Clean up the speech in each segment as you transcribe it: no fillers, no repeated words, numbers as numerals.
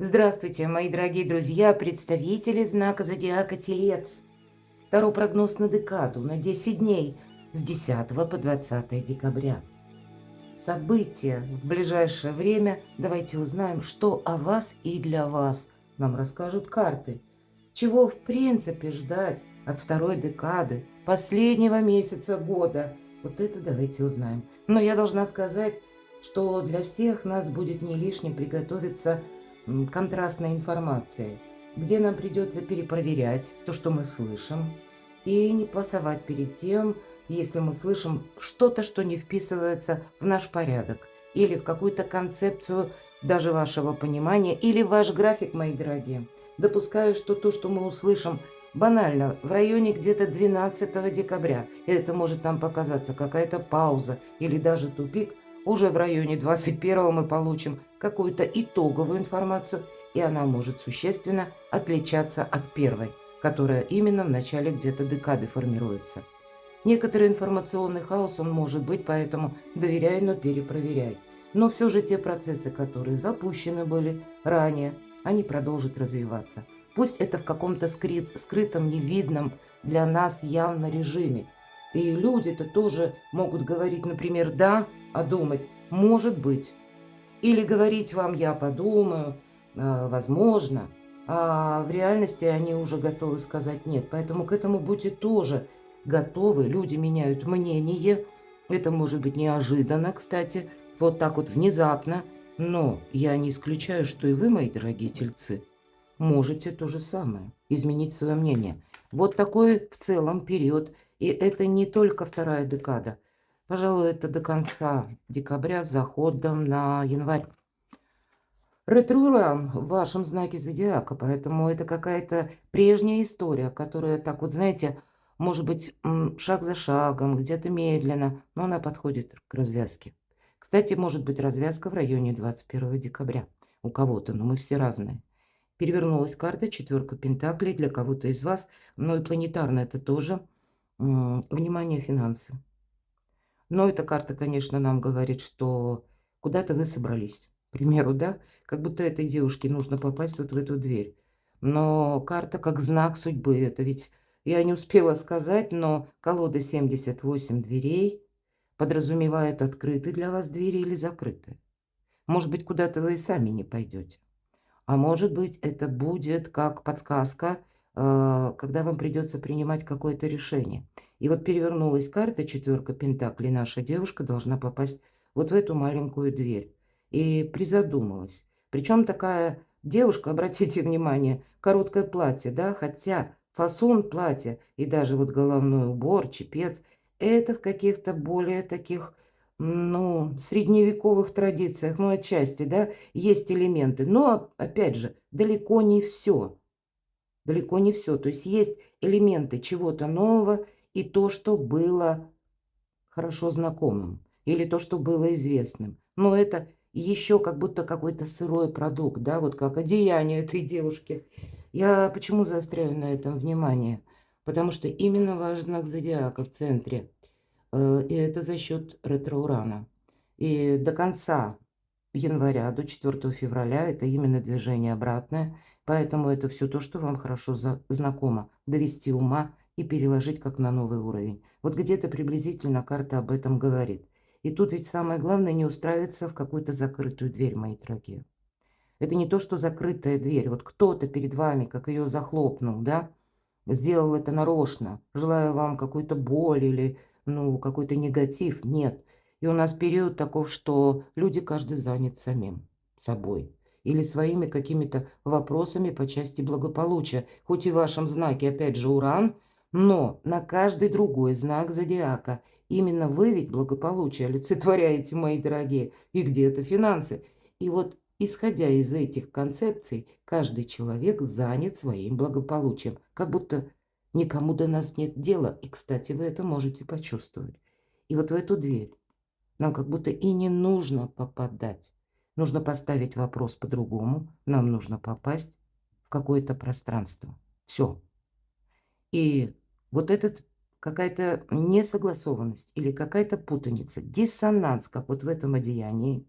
Здравствуйте, мои дорогие друзья, представители знака зодиака Телец. Таро прогноз на декаду на 10 дней с 10 по 20 декабря. События в ближайшее время. Давайте узнаем, что о вас и для вас нам расскажут карты. Чего в принципе ждать от второй декады, последнего месяца года. Вот это давайте узнаем. Но я должна сказать, что для всех нас будет не лишним приготовиться контрастной информацией, где нам придется перепроверять то, что мы слышим, и не пасовать перед тем, если мы слышим что-то, что не вписывается в наш порядок или в какую-то концепцию даже вашего понимания, или ваш график, мои дорогие. Допускаю, что то, что мы услышим банально в районе где-то 12 декабря, и это может нам показаться какая-то пауза или даже тупик, уже в районе 21 мы получим какую-то итоговую информацию, и она может существенно отличаться от первой, которая именно в начале где-то декады формируется. Некоторый информационный хаос он может быть, поэтому доверяй, но перепроверяй. Но все же те процессы, которые запущены были ранее, они продолжат развиваться. Пусть это в каком-то скрытом, невидном для нас явно режиме. И люди-то тоже могут говорить, например, «да», а думать «может быть». Или говорить вам «я подумаю», «возможно», а в реальности они уже готовы сказать «нет». Поэтому к этому будьте тоже готовы. Люди меняют мнение. Это может быть неожиданно, кстати, вот так вот внезапно. Но я не исключаю, что и вы, мои дорогие тельцы, можете то же самое, изменить свое мнение. Вот такой в целом период. И это не только вторая декада. Пожалуй, это до конца декабря с заходом на январь. Ретро-уран в вашем знаке зодиака, поэтому это какая-то прежняя история, которая так вот, знаете, может быть, шаг за шагом, где-то медленно, но она подходит к развязке. Кстати, может быть развязка в районе 21 декабря у кого-то, но мы все разные. Перевернулась карта четверка пентаклей для кого-то из вас, но и планетарно это тоже. Внимание, финансы. Но эта карта, конечно, нам говорит, что куда-то вы собрались. К примеру, да? Как будто этой девушке нужно попасть вот в эту дверь. Но карта как знак судьбы. Это ведь я не успела сказать, но колода 78 дверей подразумевает открытые для вас двери или закрытые. Может быть, куда-то вы и сами не пойдете. А может быть, это будет как подсказка, когда вам придется принимать какое-то решение. И вот перевернулась карта четверка пентаклей. Наша девушка должна попасть вот в эту маленькую дверь. И призадумалась. Причем такая девушка, обратите внимание, короткое платье, да, хотя фасон платья и даже вот головной убор, чепец, это в каких-то более таких, ну, средневековых традициях, ну, отчасти, да, есть элементы. Но, опять же, далеко не все. Далеко не все. То есть есть элементы чего-то нового и то, что было хорошо знакомым, или то, что было известным. Но это еще как будто какой-то сырой продукт, да, вот как одеяние этой девушки. Я почему заостряю на этом внимание? Потому что именно ваш знак зодиака в центре. И это за счет ретро-урана. И до конца января, до 4 февраля это именно движение обратное. Поэтому это все то, что вам хорошо знакомо. Довести ума и переложить как на новый уровень. Вот где-то приблизительно карта об этом говорит. И тут ведь самое главное не устраиваться в какую-то закрытую дверь, мои дорогие. Это не то, что закрытая дверь. Вот кто-то перед вами, как ее захлопнул, да, сделал это нарочно, желая вам какую-то боль или, ну, какой-то негатив. Нет. И у нас период таков, что люди каждый занят самим собой или своими какими-то вопросами по части благополучия. Хоть и в вашем знаке, опять же, Уран, но на каждый другой знак зодиака. Именно вы ведь благополучие олицетворяете, мои дорогие, и где-то финансы. И вот исходя из этих концепций, каждый человек занят своим благополучием, как будто никому до нас нет дела. И, кстати, вы это можете почувствовать. И вот в эту дверь нам как будто и не нужно попадать. Нужно поставить вопрос по-другому. Нам нужно попасть в какое-то пространство. Все. И вот этот какая-то несогласованность или какая-то путаница, диссонанс, как вот в этом одеянии,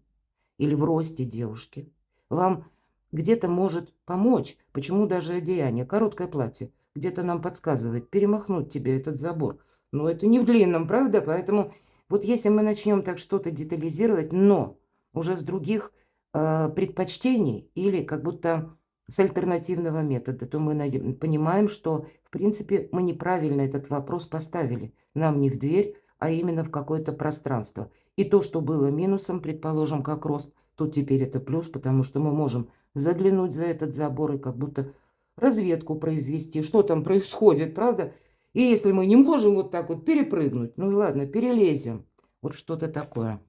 или в росте девушки. Вам где-то может помочь. Почему даже одеяние? Короткое платье где-то нам подсказывает перемахнуть тебе этот забор. Но это не в длинном, правда? Поэтому вот если мы начнем так что-то детализировать, но уже с других предпочтений или как будто с альтернативного метода, то мы понимаем, что в принципе мы неправильно этот вопрос поставили. Нам не в дверь, а именно в какое-то пространство. И то, что было минусом, предположим, как рост, тут теперь это плюс, потому что мы можем заглянуть за этот забор и как будто разведку произвести, что там происходит, правда? И если мы не можем вот так вот перепрыгнуть, ну ладно, перелезем. Вот что-то такое.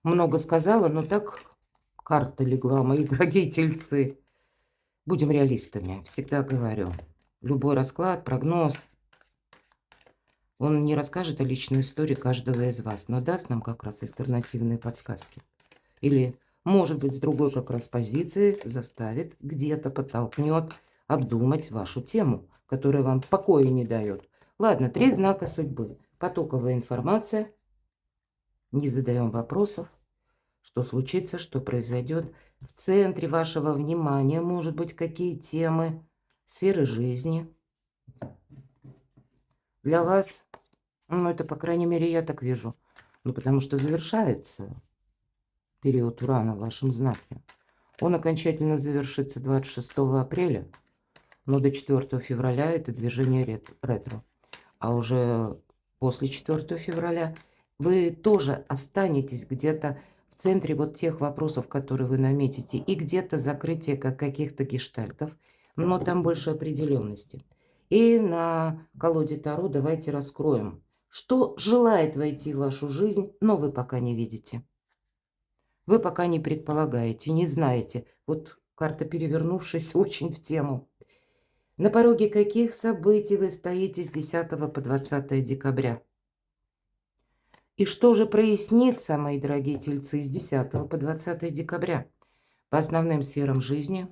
Много сказала, но так карта легла, мои дорогие тельцы. Будем реалистами, всегда говорю. Любой расклад, прогноз, он не расскажет о личной истории каждого из вас, но даст нам как раз альтернативные подсказки. Или, может быть, с другой как раз позиции заставит, где-то подтолкнет обдумать вашу тему, которая вам покоя не дает. Ладно, 3 знака судьбы. Потоковая информация. Не задаем вопросов. Что случится, что произойдет. В центре вашего внимания, может быть, какие темы, сферы жизни. Для вас, ну, это, по крайней мере, я так вижу. Ну, потому что завершается период Урана в вашем знаке. Он окончательно завершится 26 апреля, но до 4 февраля это движение ретро. А уже после 4 февраля вы тоже останетесь где-то в центре вот тех вопросов, которые вы наметите, и где-то закрытие как каких-то гештальтов, но там больше определенности. И на колоде Таро давайте раскроем, что желает войти в вашу жизнь, но вы пока не видите. Вы пока не предполагаете, не знаете. Вот карта, перевернувшись, очень в тему. На пороге каких событий вы стоите с 10 по 20 декабря? И что же прояснится, мои дорогие тельцы, с 10 по 20 декабря? По основным сферам жизни,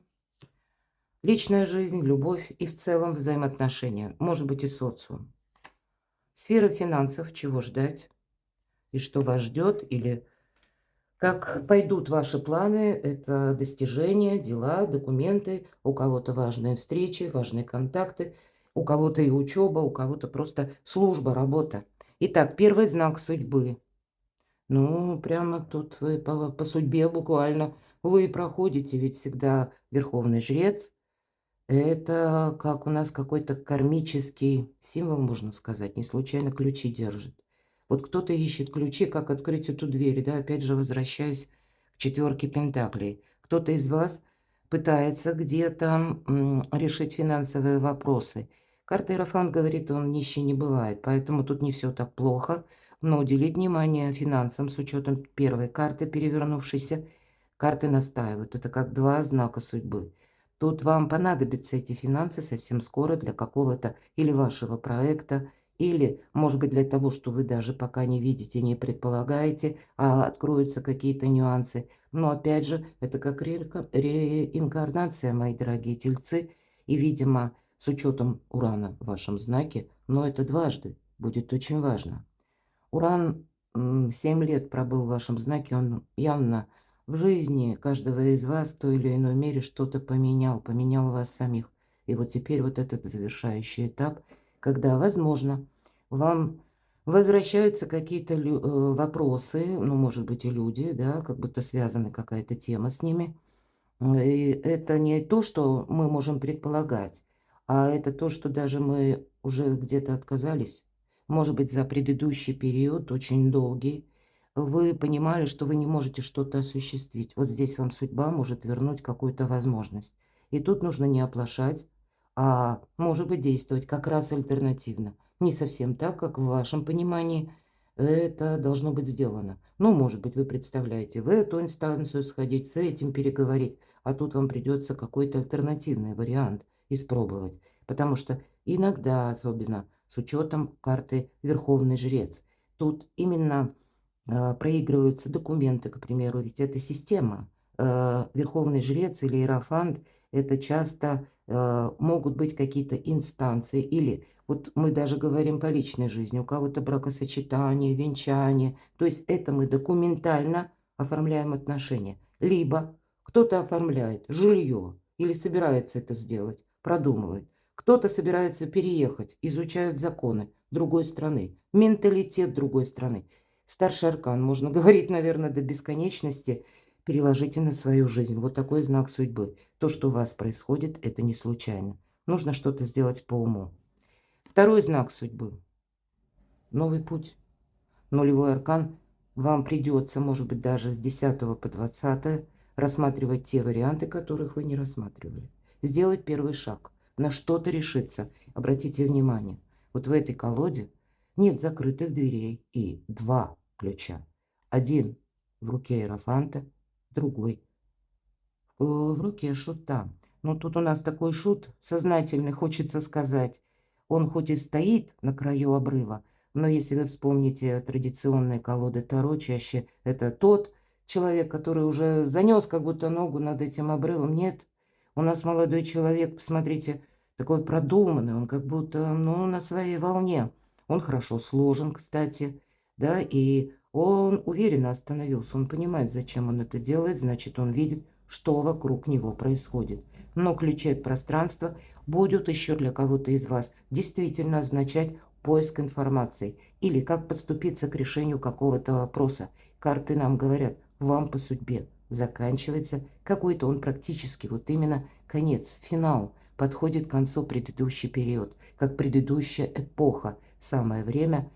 личная жизнь, любовь и в целом взаимоотношения, может быть и социум. Сфера финансов, чего ждать и что вас ждет, или как пойдут ваши планы, это достижения, дела, документы, у кого-то важные встречи, важные контакты, у кого-то и учеба, у кого-то просто служба, работа. Итак, первый знак судьбы. Ну, прямо тут вы по судьбе буквально, вы проходите, ведь всегда верховный жрец. Это как у нас какой-то кармический символ, можно сказать, не случайно ключи держит. Вот кто-то ищет ключи, как открыть эту дверь, да, опять же возвращаюсь к 4 пентаклей. Кто-то из вас пытается где-то решить финансовые вопросы. Карта Иерофант говорит, он нищий не бывает, поэтому тут не все так плохо, но уделить внимание финансам с учетом первой карты, перевернувшейся, карты настаивают. Это как 2 знака судьбы. Тут вам понадобятся эти финансы совсем скоро для какого-то или вашего проекта, или, может быть, для того, что вы даже пока не видите, не предполагаете, а откроются какие-то нюансы. Но опять же, это как реинкарнация, мои дорогие тельцы. И, видимо, с учетом Урана в вашем знаке, но это дважды будет очень важно. Уран 7 лет пробыл в вашем знаке, он явно в жизни каждого из вас в той или иной мере что-то поменял вас самих. И вот теперь вот этот завершающий этап, когда, возможно, вам возвращаются какие-то вопросы, ну, может быть, и люди, да, как будто связана какая-то тема с ними. И это не то, что мы можем предполагать, а это то, что даже мы уже где-то отказались. Может быть, за предыдущий период, очень долгий, вы понимали, что вы не можете что-то осуществить. Вот здесь вам судьба может вернуть какую-то возможность. И тут нужно не оплошать, а, может быть, действовать как раз альтернативно. Не совсем так, как в вашем понимании это должно быть сделано. Ну, может быть, вы представляете в эту инстанцию сходить, с этим переговорить, а тут вам придется какой-то альтернативный вариант испробовать. Потому что иногда, особенно с учетом карты Верховный Жрец, тут именно проигрываются документы, к примеру, ведь это система. Верховный Жрец или Иерофант – это часто могут быть какие-то инстанции или вот мы даже говорим по личной жизни, у кого-то бракосочетание, венчание. То есть это мы документально оформляем отношения. Либо Кто-то оформляет жилье или собирается это сделать, продумывает. Кто-то собирается переехать, изучают законы другой страны, менталитет другой страны. Старший аркан, можно говорить, наверное, до бесконечности, переложите на свою жизнь. Вот такой знак судьбы. То, что у вас происходит, это не случайно. Нужно что-то сделать по уму. Второй знак судьбы. Новый путь. Нулевой аркан. Вам придется, может быть, даже с 10 по 20 рассматривать те варианты, которых вы не рассматривали. Сделать первый шаг. На что-то решиться. Обратите внимание. Вот в этой колоде нет закрытых дверей и два ключа. Один в руке иерофанта, другой в руке шута. Но тут у нас такой шут сознательный, хочется сказать. Он хоть и стоит на краю обрыва, но если вы вспомните традиционные колоды Таро, чаще это тот человек, который уже занес как будто ногу над этим обрывом. Нет, у нас молодой человек, посмотрите, такой продуманный, он как будто, ну, на своей волне. Он хорошо сложен, кстати, да, и он уверенно остановился, он понимает, зачем он это делает, значит, он видит, что вокруг него происходит. Но ключи от пространства будут еще для кого-то из вас действительно означать поиск информации или как подступиться к решению какого-то вопроса. Карты нам говорят, вам по судьбе заканчивается какой-то он практически, вот именно конец, финал, подходит к концу предыдущий период, как предыдущая эпоха. Самое время,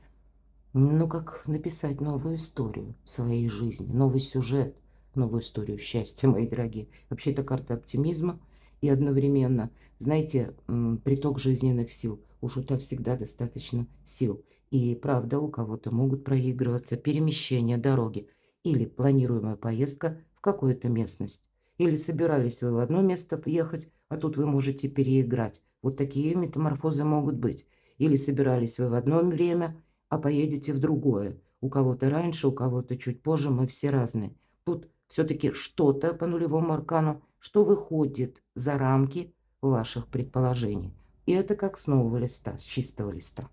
ну, как написать новую историю своей жизни, новый сюжет, новую историю счастья, мои дорогие. Вообще, это карта оптимизма и одновременно, знаете, приток жизненных сил. У шута всегда достаточно сил. И правда, у кого-то могут проигрываться перемещения дороги или планируемая поездка в какую-то местность. Или собирались вы в одно место поехать, а тут вы можете переиграть. Вот такие метаморфозы могут быть. Или собирались вы в одно время, а поедете в другое. У кого-то раньше, у кого-то чуть позже, мы все разные. Тут все-таки что-то по нулевому аркану, что выходит за рамки ваших предположений. И это как с нового листа, с чистого листа.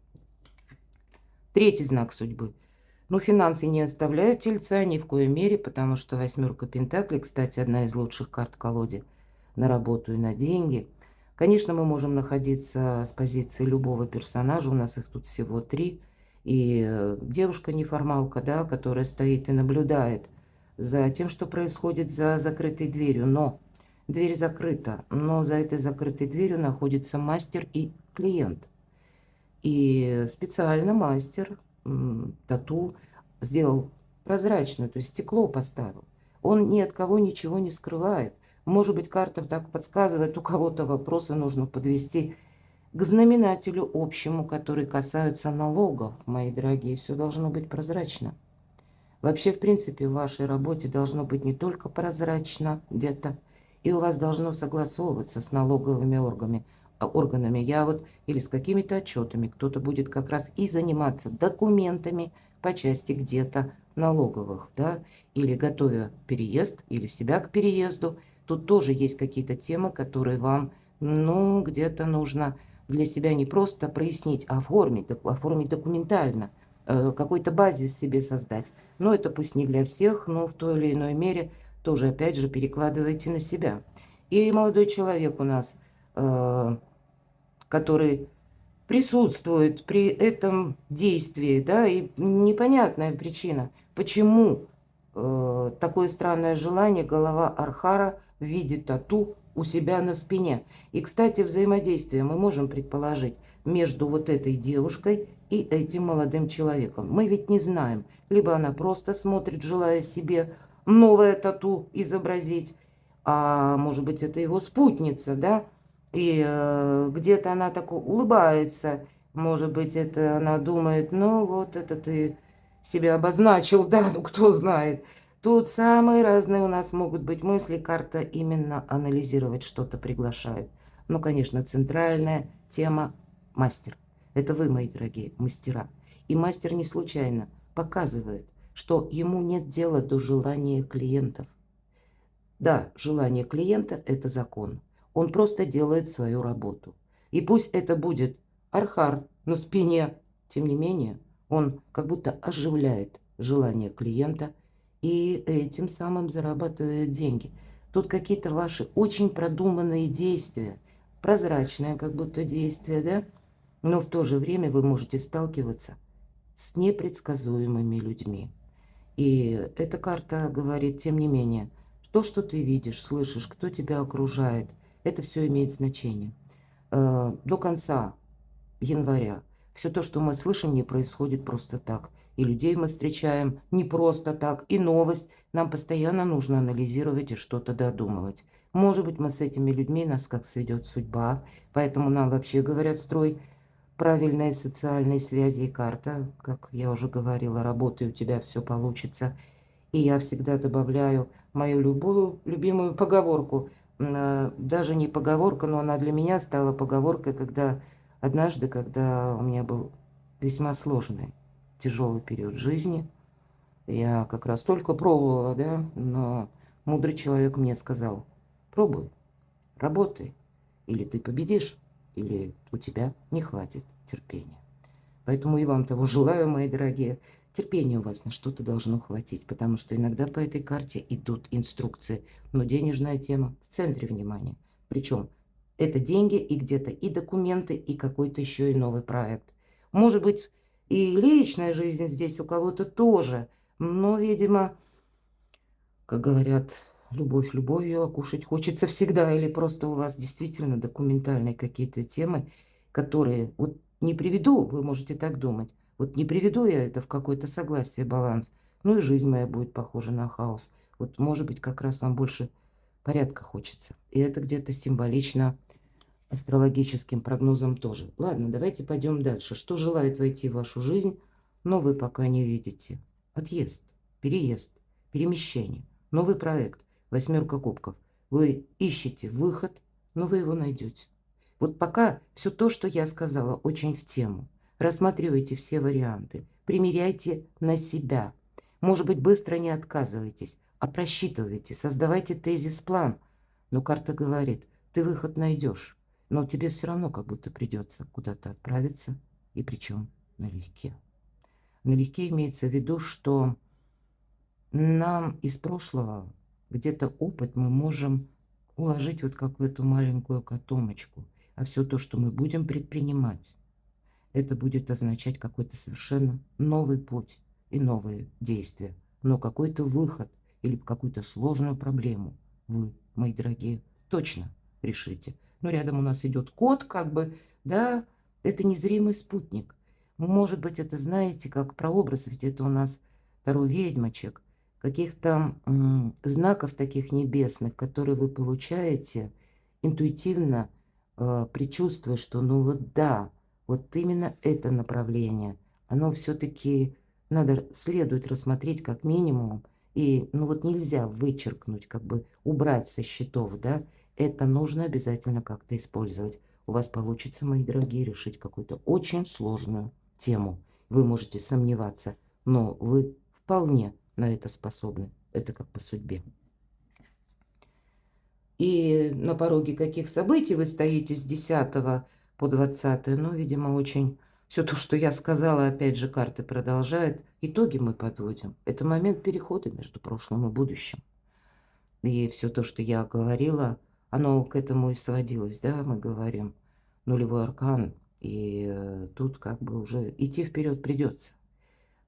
Третий знак судьбы. Ну, финансы не оставляют тельца ни в коей мере, потому что восьмерка пентаклей, кстати, одна из лучших карт в колоде на работу и на деньги. Конечно, мы можем находиться с позиции любого персонажа, у нас их тут всего 3. И девушка-неформалка, да, которая стоит и наблюдает за тем, что происходит за закрытой дверью. Но дверь закрыта, но за этой закрытой дверью находится мастер и клиент. И специально мастер тату сделал прозрачную, то есть стекло поставил. Он ни от кого ничего не скрывает. Может быть, карта так подсказывает, у кого-то вопросы нужно подвести к знаменателю общему, который касаются налогов, мои дорогие. Все должно быть прозрачно. Вообще, в принципе, в вашей работе должно быть не только прозрачно где-то, и у вас должно согласовываться с налоговыми органами. Я вот или с какими-то отчетами. Кто-то будет как раз и заниматься документами по части где-то налоговых, да, или готовя переезд, или себя к переезду. Тут тоже есть какие-то темы, которые вам, ну, где-то нужно для себя не просто прояснить, а оформить документально, какой-то базис себе создать. Но это пусть не для всех, но в той или иной мере тоже, опять же, перекладывайте на себя. И молодой человек у нас, который присутствует при этом действии, да, и непонятная причина, почему такое странное желание голова Архара в виде тату у себя на спине. И, кстати, взаимодействие мы можем предположить между вот этой девушкой и этим молодым человеком. Мы ведь не знаем, либо она просто смотрит, желая себе новое тату изобразить, а может быть, это его спутница, да, и где-то она так улыбается, может быть, это она думает, ну вот это ты себя обозначил, да, ну кто знает. Тут самые разные у нас могут быть мысли, карта именно анализировать что-то приглашает. Ну, конечно, центральная тема – мастер. Это вы, мои дорогие мастера. И мастер не случайно показывает, что ему нет дела до желания клиентов. Да, желание клиента – это закон. Он просто делает свою работу. И пусть это будет архар на спине, тем не менее, он как будто оживляет желание клиента и этим самым зарабатывает деньги. Тут какие-то ваши очень продуманные действия, прозрачные как будто действия, да? Но в то же время вы можете сталкиваться с непредсказуемыми людьми. И эта карта говорит, тем не менее, то, что ты видишь, слышишь, кто тебя окружает, это все имеет значение. До конца января все то, что мы слышим, не происходит просто так. И людей мы встречаем не просто так, и новость нам постоянно нужно анализировать и что-то додумывать. Может быть, мы с этими людьми, нас как сведет судьба, поэтому нам вообще говорят, строй правильные социальные связи и карта, как я уже говорила, работай, у тебя все получится. И я всегда добавляю мою любимую поговорку. Даже не поговорка, но она для меня стала поговоркой, когда однажды, когда у меня был весьма сложный, тяжелый период жизни, я как раз только пробовала, да, но мудрый человек мне сказал: пробуй, работай, или ты победишь, или у тебя не хватит терпения. Поэтому и вам того желаю, мои дорогие. Терпения у вас на что-то должно хватить, потому что иногда по этой карте идут инструкции. Но денежная тема в центре внимания. Причем это деньги и где-то и документы, и какой-то еще и новый проект. Может быть, и личная жизнь здесь у кого-то тоже. Но, видимо, как говорят, любовь любовью, а кушать хочется всегда. Или просто у вас действительно документальные какие-то темы, которые, вот не приведу, вы можете так думать, вот не приведу я это в какое-то согласие, баланс, ну и жизнь моя будет похожа на хаос. Вот, может быть, как раз вам больше порядка хочется. И это где-то символично астрологическим прогнозом тоже. Ладно, давайте пойдем дальше. Что желает войти в вашу жизнь, но вы пока не видите? Отъезд, переезд, перемещение, новый проект, восьмерка кубков. Вы ищете выход, но вы его найдете. Вот пока все то, что я сказала, очень в тему. Рассматривайте все варианты, примеряйте на себя. Может быть, быстро не отказывайтесь, а просчитывайте, создавайте тезис-план. Но карта говорит, ты выход найдешь, но тебе все равно как будто придется куда-то отправиться, и причем налегке. Налегке имеется в виду, что нам из прошлого где-то опыт мы можем уложить вот как в эту маленькую котомочку. А все то, что мы будем предпринимать, это будет означать какой-то совершенно новый путь и новые действия. Но какой-то выход или какую-то сложную проблему вы, мои дорогие, точно решите. Но рядом у нас идет кот, как бы, да, это незримый спутник. Может быть, это знаете, как прообраз, ведь это у нас второй ведьмочек, каких-то знаков таких небесных, которые вы получаете интуитивно, предчувствуя, что ну вот да, вот именно это направление, оно все-таки следует рассмотреть как минимум, и ну вот нельзя вычеркнуть, как бы убрать со счетов, да, это нужно обязательно как-то использовать. У вас получится, мои дорогие, решить какую-то очень сложную тему. Вы можете сомневаться, но вы вполне на это способны. Это как по судьбе. И на пороге каких событий вы стоите с 10 по 20? Ну, видимо, очень... Все то, что я сказала, опять же, карты продолжают. Итоги мы подводим. Это момент перехода между прошлым и будущим. И все то, что я говорила, оно к этому и сводилось, да, мы говорим. Нулевой аркан. И тут как бы уже идти вперед придется.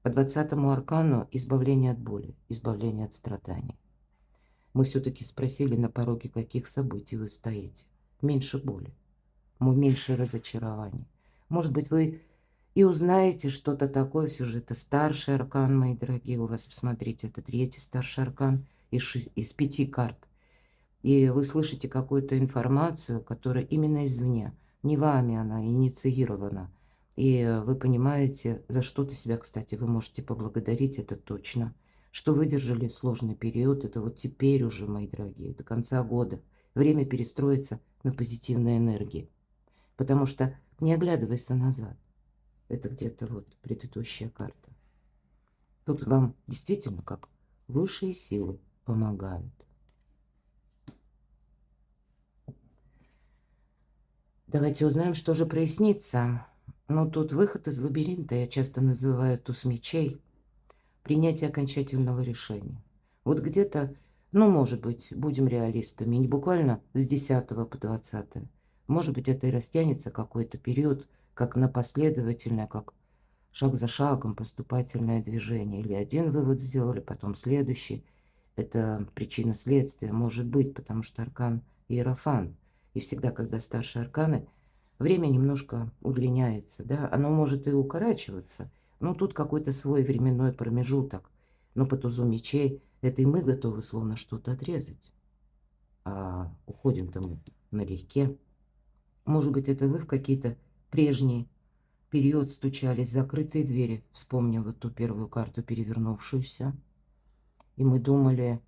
По 20-му аркану избавление от боли, избавление от страданий. Мы все-таки спросили на пороге, каких событий вы стоите. Меньше боли, меньше разочарований. Может быть, вы и узнаете что-то такое, все же это старший аркан, мои дорогие. У вас, посмотрите, это третий старший аркан из 5 карт. И вы слышите какую-то информацию, которая именно извне. Не вами она инициирована. И вы понимаете, за что-то себя, кстати, вы можете поблагодарить, это точно. Что выдержали сложный период, это вот теперь уже, мои дорогие, до конца года. Время перестроиться на позитивной энергии. Потому что не оглядывайся назад. Это где-то вот предыдущая карта. Тут вам действительно как высшие силы помогают. Давайте узнаем, что же прояснится. Ну, тут выход из лабиринта, я часто называю туз мечей, принятие окончательного решения. Вот где-то Ну, может быть, будем реалистами, не буквально с 10 по 20. Может быть, это и растянется какой-то период, как на последовательное, как шаг за шагом поступательное движение. Или один вывод сделали, потом следующий. Это причина следствия, может быть, потому что аркан Иерофант. И всегда, когда старше арканы, время немножко удлиняется, да, оно может и укорачиваться, но тут какой-то свой временной промежуток. Но по тузу мечей это и мы готовы словно что-то отрезать. А уходим-то мы налегке. Может быть, это вы в какие-то прежние период стучались в закрытые двери. Вспомним вот ту первую карту, перевернувшуюся. И мы думали,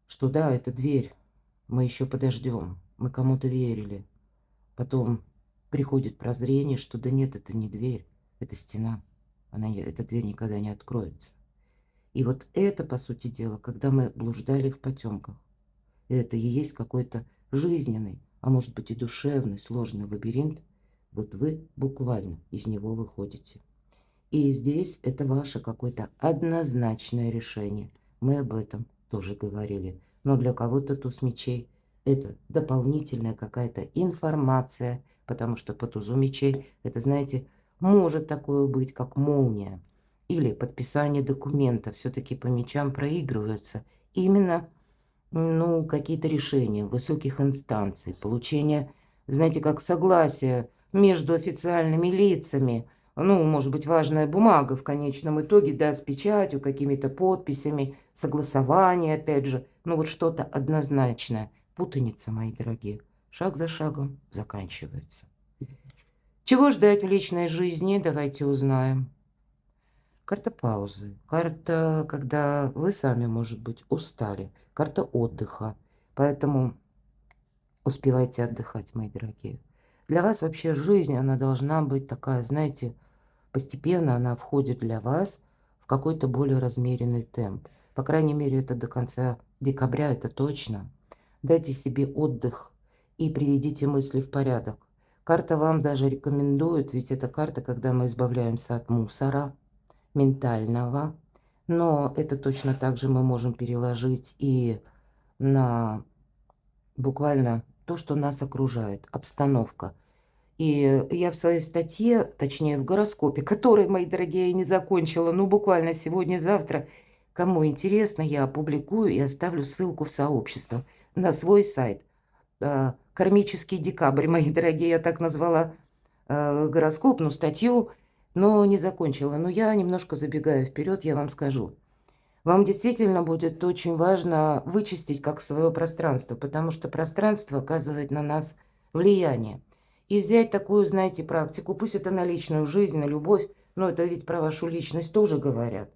что да, это дверь, мы еще подождем, мы кому-то верили. Потом приходит прозрение, что да нет, это не дверь, это стена. Эта дверь никогда не откроется. И вот это, по сути дела, когда мы блуждали в потемках. Это и есть какой-то жизненный, а может быть и душевный, сложный лабиринт. Вот вы буквально из него выходите. И здесь это ваше какое-то однозначное решение. Мы об этом тоже говорили. Но для кого-то туз мечей – это дополнительная какая-то информация, потому что по тузу мечей это, знаете, может такое быть, как молния. Или подписание документа. Все-таки по мечам проигрываются именно ну, какие-то решения высоких инстанций, получение, знаете, как согласия между официальными лицами. Ну, может быть, важная бумага в конечном итоге, да, с печатью, какими-то подписями, согласование, опять же. Ну, вот что-то однозначное. Путаница, мои дорогие, шаг за шагом заканчивается. Чего ждать в личной жизни, давайте узнаем. Карта паузы. Карта, когда вы сами, может быть, устали. Карта отдыха. Поэтому успевайте отдыхать, мои дорогие. Для вас вообще жизнь, она должна быть такая, знаете, постепенно она входит для вас в какой-то более размеренный темп. По крайней мере, это до конца декабря, это точно. Дайте себе отдых и приведите мысли в порядок. Карта вам даже рекомендует, ведь это карта, когда мы избавляемся от мусора ментального, но это точно так же мы можем переложить и на буквально то, что нас окружает, обстановка. И я в своей статье, точнее в гороскопе, который, мои дорогие, я не закончила, ну буквально сегодня-завтра, кому интересно, я опубликую и оставлю ссылку в сообщество на свой сайт. Кармический декабрь, мои дорогие, я так назвала гороскоп, ну статью, но не закончила. Но я немножко забегаю вперед, я вам скажу. Вам действительно будет очень важно вычистить как свое пространство, потому что пространство оказывает на нас влияние. И взять такую, знаете, практику, пусть это на личную жизнь, на любовь, но это ведь про вашу личность тоже говорят.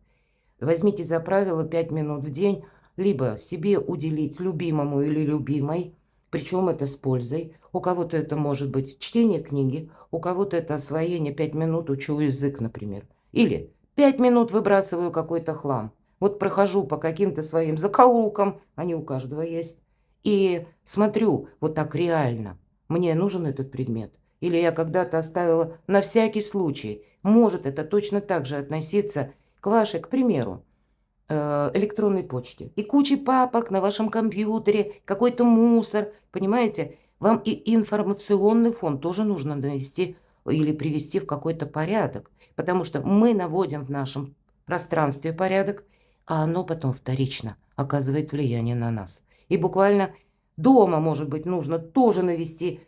Возьмите за правило 5 минут в день либо себе уделить любимому или любимой, причем это с пользой. У кого-то это может быть чтение книги, у кого-то это освоение 5 минут учу язык, например. Или 5 минут выбрасываю какой-то хлам. Вот прохожу по каким-то своим закоулкам, они у каждого есть, и смотрю вот так реально, мне нужен этот предмет. Или я когда-то оставила на всякий случай. Может это точно так же относиться к вашей, к примеру, электронной почте. И куча папок на вашем компьютере, какой-то мусор, понимаете? Вам и информационный фон тоже нужно навести или привести в какой-то порядок. Потому что мы наводим в нашем пространстве порядок, а оно потом вторично оказывает влияние на нас. И буквально дома, может быть, нужно тоже навести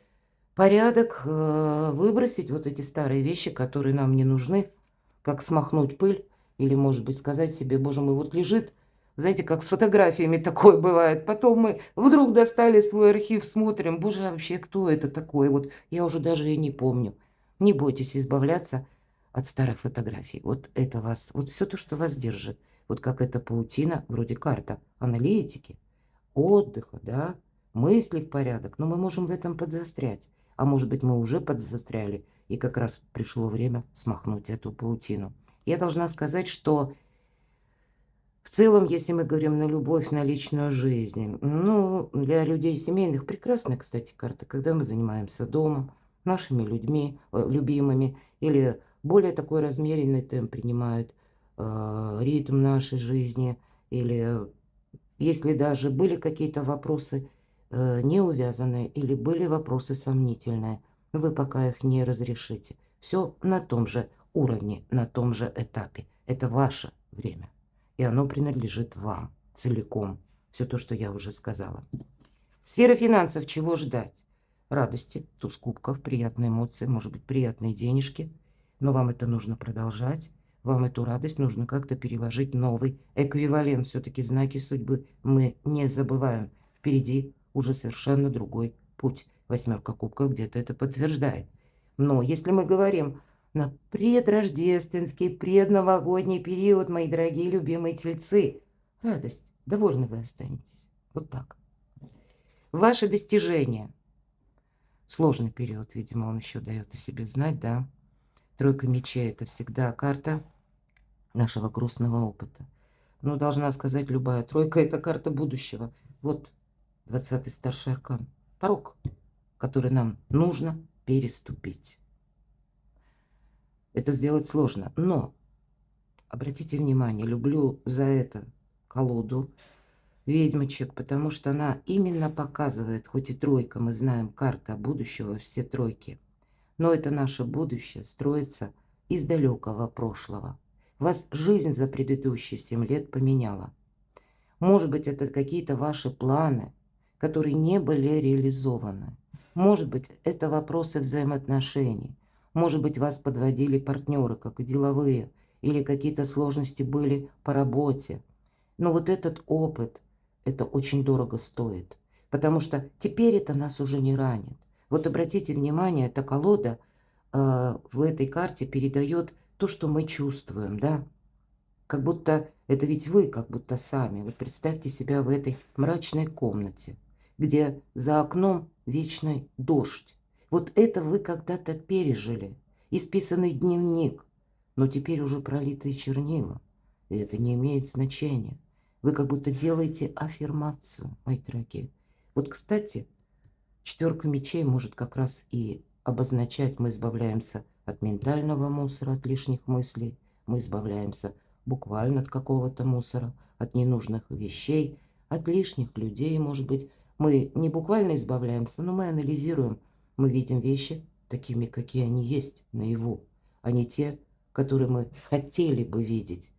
порядок, выбросить вот эти старые вещи, которые нам не нужны, как смахнуть пыль, или, может быть, сказать себе, боже мой, вот лежит, знаете, как с фотографиями такое бывает. Потом мы вдруг достали свой архив, смотрим, боже, а вообще кто это такой? Вот я уже даже и не помню. Не бойтесь избавляться от старых фотографий. Вот это вас, вот все то, что вас держит. Вот как эта паутина, вроде карта аналитики, отдыха, да, мысли в порядок. Но мы можем в этом подзастрять. А может быть, мы уже подзастряли, и как раз пришло время смахнуть эту паутину. Я должна сказать, что в целом, если мы говорим на любовь, на личную жизнь, ну, для людей семейных прекрасная, кстати, карта, когда мы занимаемся домом, нашими людьми, любимыми, или более такой размеренный темп принимает ритм нашей жизни, или Если даже были какие-то вопросы не увязанные или были вопросы сомнительные, вы пока их не разрешите. Все на том же уровне, на том же этапе. Это ваше время, и оно принадлежит вам целиком. Все то, что я уже сказала. Сфера финансов, чего ждать? Радости, туз кубков, приятные эмоции, может быть, приятные денежки. Но вам это нужно продолжать. Вам эту радость нужно как-то переложить в новый эквивалент. Все-таки знаки судьбы мы не забываем. Впереди уже совершенно другой путь. Восьмерка кубков где-то это подтверждает. Но если мы говорим на предрождественский, предновогодний период, мои дорогие любимые тельцы, радость, довольны вы останетесь. Вот так. Ваши достижения. Сложный период, видимо, он еще дает о себе знать, да. Тройка мечей – это всегда карта нашего грустного опыта. Но должна сказать, любая тройка – это карта будущего. Вот 20-й старший аркан. Порог, который нам нужно переступить. Это сделать сложно, но обратите внимание, люблю за это колоду ведьмочек, потому что она именно показывает, хоть и тройка, мы знаем, карта будущего, все тройки, но это наше будущее строится из далекого прошлого. Вас жизнь за предыдущие 7 лет поменяла. Может быть, это какие-то ваши планы, которые не были реализованы. Может быть, это вопросы взаимоотношений. Может быть, вас подводили партнеры, как и деловые, или какие-то сложности были по работе. Но вот этот опыт, это очень дорого стоит, потому что теперь это нас уже не ранит. Вот обратите внимание, эта колода в этой карте передает то, что мы чувствуем, да? Как будто это ведь вы, как будто сами. Вот представьте себя в этой мрачной комнате, где за окном вечный дождь. Вот это вы когда-то пережили, исписанный дневник, но теперь уже пролитые чернила, и это не имеет значения. Вы как будто делаете аффирмацию, мои дорогие. Вот, кстати, четверка мечей может как раз и обозначать, мы избавляемся от ментального мусора, от лишних мыслей, мы избавляемся буквально от какого-то мусора, от ненужных вещей, от лишних людей, может быть. Мы не буквально избавляемся, но мы анализируем, мы видим вещи такими, какие они есть наяву, а не те, которые мы хотели бы видеть.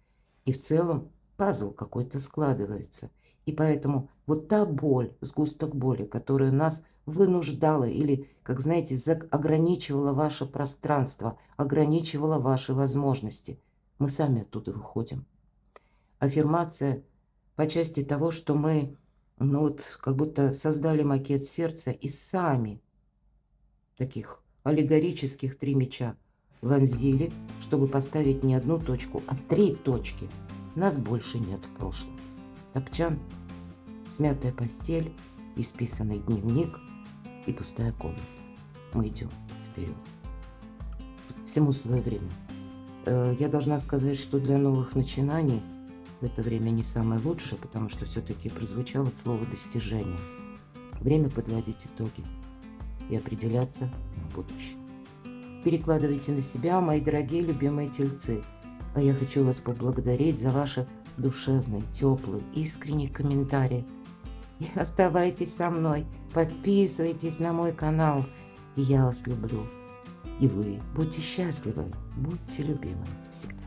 И в целом пазл какой-то складывается. И поэтому вот та боль, сгусток боли, которая нас вынуждала или, как знаете, ограничивала ваше пространство, ограничивала ваши возможности, мы сами оттуда выходим. Аффирмация по части того, что мы, ну вот, как будто создали макет сердца и сами таких аллегорических 3 меча вонзили, чтобы поставить не одну точку, а 3 точки. Нас больше нет в прошлом. Топчан, смятая постель, исписанный дневник и пустая комната. Мы идем вперед. Всему свое время. Я должна сказать, что для новых начинаний в это время не самое лучшее, потому что все-таки прозвучало слово «достижение». Время подводить итоги и определяться на будущее. Перекладывайте на себя, мои дорогие любимые тельцы. А я хочу вас поблагодарить за ваши душевные, теплые, искренние комментарии. И оставайтесь со мной, подписывайтесь на мой канал. И я вас люблю. И вы будьте счастливы, будьте любимы всегда.